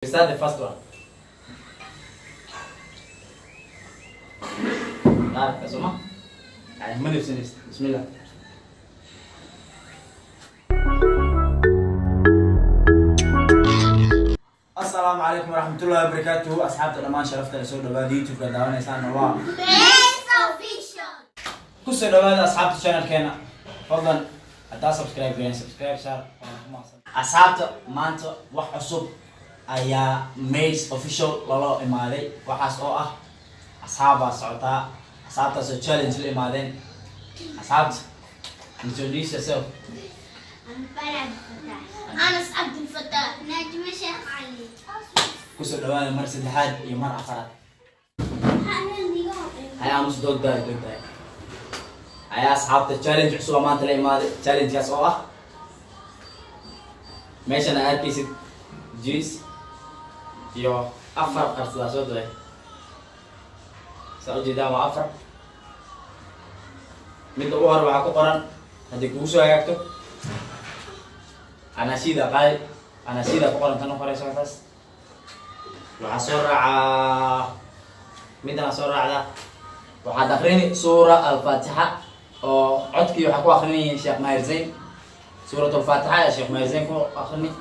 start the first one. Nah, semua. Ayo, mari sini. Bismillah. Assalamualaikum warahmatullahi wabarakatuh. Asxaabta dhammaan sharafta soo dhawaada YouTube-ka daawanaysaan waa Official. ku soo dhawaada asxaabta channel-keena. Fadlan hadaa subscribe share. Asxaabta maanta wax cusub ayaa Maze Official lalo imaaday. Waxaas oo ah asxaabta socota. Asxaabtaas oo challenge la imaadeen. Asxaabta introduce yourself. I'm Farah Fatah. Anas Abdul Fatah. Najma Sheikh Ali. Ku soo dhawaada mar saddexaad iyo mar afraad. Ayaa mus dogday. Ayaa asxaabta challenge cusub maanta la imaaday. Challenge-kaas oo ah meeshan arkaysid juice iyo afar qarsadaa soo dhawaay. Saa ujeedaan waa afar. Midda ugu hore waxaa ku qoran haddii kugu soo hagaagto anasida ku qoran tan u qorayso taas. waxaa soo raaca midana soo raacda waxaad akhrini suura al-Fatiha oo codkii waxaa ku akhrinayay Sheekh Maher Zain. suurat al-Fatiha ee Sheekh Maher Zain ku akhrini.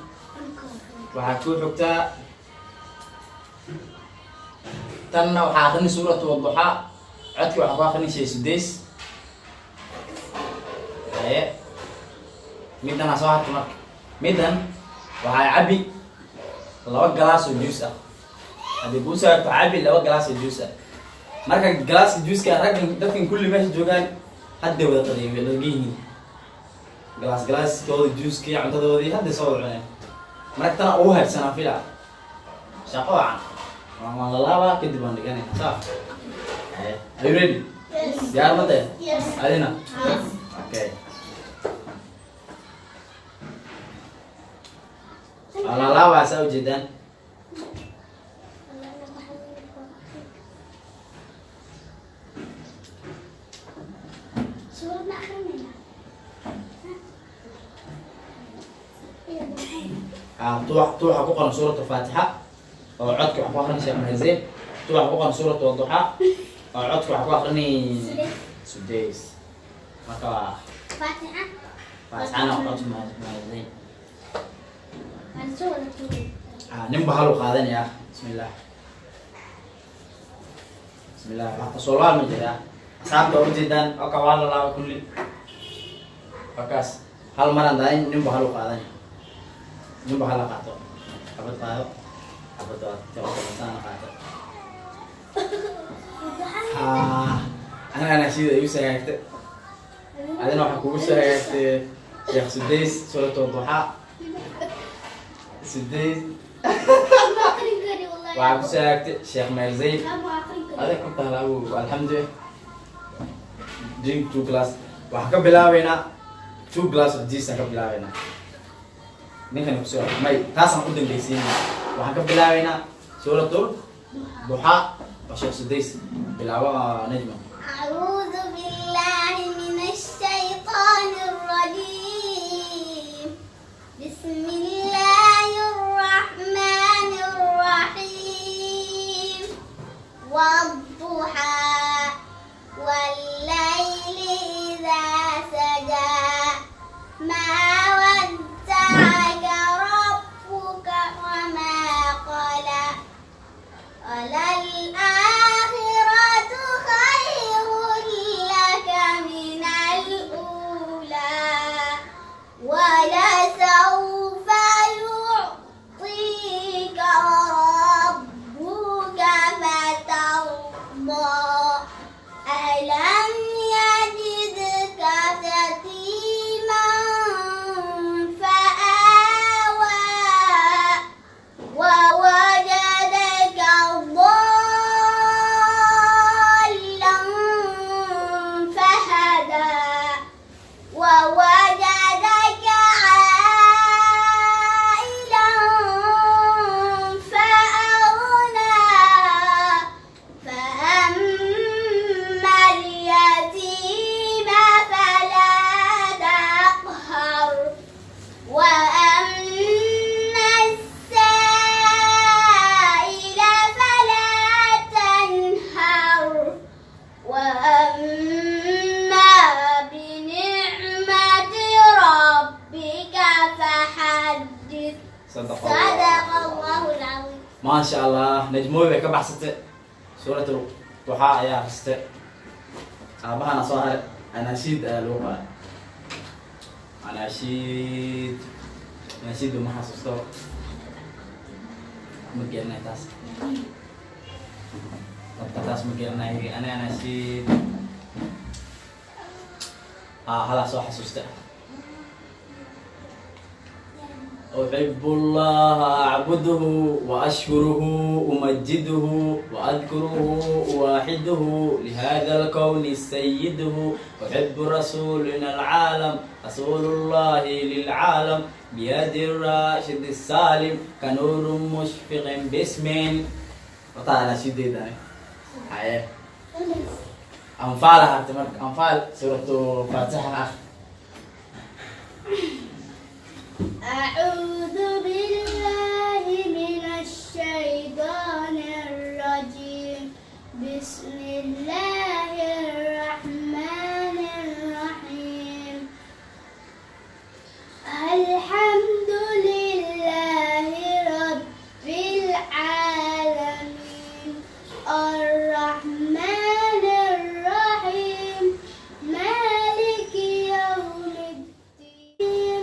waxaa ku xigtaa tanna waxaa akhrini suurat al-Duha codkii waxaa ku akhrinay Sheekh Sudays. midana soo harta marka midan waxaa cabi 2 galaas oo juice ah. haddii kuu soo harto cabi 2 galaas oo juice ah. marka galaaska juice-ka dadkan kulli meesha joogaan hadday wada qadiyeen way dhargiyihiin. galaaskooda juice-ka iyo cuntadoodii hadday soo wada cuneen. marka tana ugu haybsanaa fila shaqo wacan waan la laabaa kadib waan dhiganayna saa. Are you ready? Yes. diyaar ma tahay? Yes. adina Yes. okay. Alalawa saa ujeedaan. tuuxa ku qoran suurat al-Fatiha oo codka waxaa ku akhrinay Sheekh Maher Zain. tuuxa ku qoran suurat al-Duha oo codka waxaa ku akhrinay Sudays. marka Fatiha. Fatihana oo codka Maher Zain. Mansoor. nin baa halu qaadanaya. bismillah wax ka soo laabma jira. asxaabta ujeedaan oo ka waa la laaba kulli. markaas hal mar aan daayin nin baa halu qaadanaya. nin baa hala qaato xabad qaado xabad tabataan qaato. ana sida igu soo hagaagtay adina waxaa kugu soo hagaagtay Sheekh Sudays suurat al-Duha. Sudays waxaa ku soo hagaagtay Sheekh Maher Zain. adeeg ku tahlaabu alxamdulillah. drink 2 glass. waxaan ka bilaabeynaa 2 glass of juice ka bilaabeynaa. ninkan ku soo may taasaan u dambaysiinaa. waxaan ka bilaabeynaa suuratul Duha oo Sheekh Sudays bilaabo Najma. أعوذ بالله من الشيطان الرجيم. بسم الله الرحمن الرحيم. والضحى والليل إذا سجى ما ودعك ربك وما قلى وللآخرة خير لك من الأولى ولسوف يعطيك ربك فترضى ألم يجدك يتيما فآوى ووجدك ضالا ما شاء الله نجموي بك بحثت سورة الضحى يا خست أبها أنا صاهر أناشيد لغة أناشيد وما حسستو مجينا تاس تاس مجينا أنا أناشيد خلاص حسست أحب الله أعبده وأشكره أمجده وأذكره أواحده لهذا الكون سيده أحب رسولنا العالم رسول الله للعالم بيد الراشد السالم كنور مشفق باسم وطالع شديد هاي أنفالها أنفال سورة الفاتحة أعوذ بالله من الشيطان الرجيم بسم الله الرحمن الرحيم الحمد لله رب العالمين الرحمن الرحيم مالك يوم الدين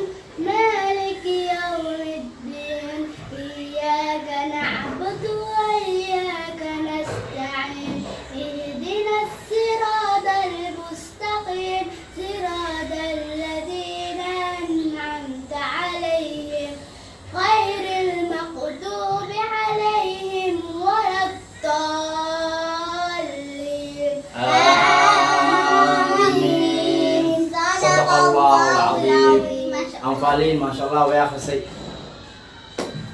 إياك نعبد وإياك نستعين اهدنا الصراط المستقيم صراط الذين أنعمت عليهم غير المغضوب عليهم ولا الضالين آمين. صدق الله العظيم. أنفالين ما شاء الله ويا خسي.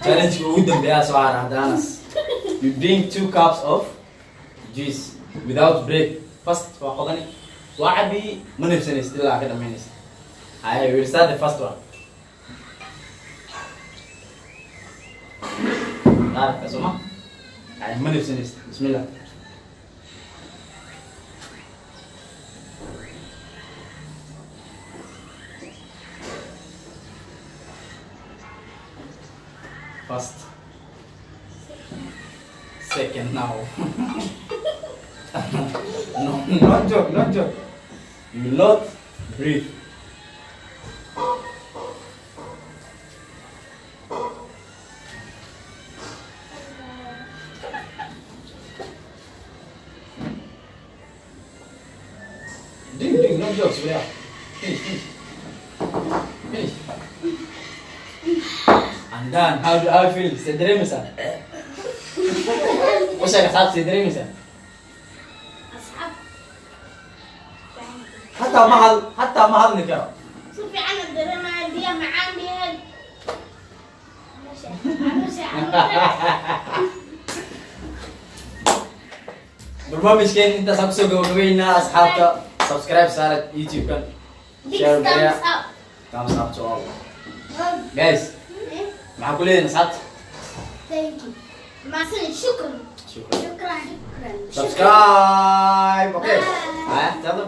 Challenge ودم بيا سوار هدانس. You drink 2 cups of juice without break. First وقدني وعبي من نفسني استلا كده منيس. I will start the first one. عارف اسمع؟ من نفسني بسم الله. First, second now. No, not joke, not joke. You will not breathe. Ding, not jokes, yeah. Finish. And then, how do I feel? Sedere مثلا. وش أصحاب sedere مثلا. أصحاب. حتى محل نكرة. شوفي أنا الدراما دي معاندي هاد. برنامج كان أنت سبسكرايب وقوينا أصحابك سبسكرايب صارت يوتيوب كان. Big thumbs up. Thumbs up to all. Guys. مع كل نصحت. Thank you. شكرا. سبسكرايب اوكي. تفضل.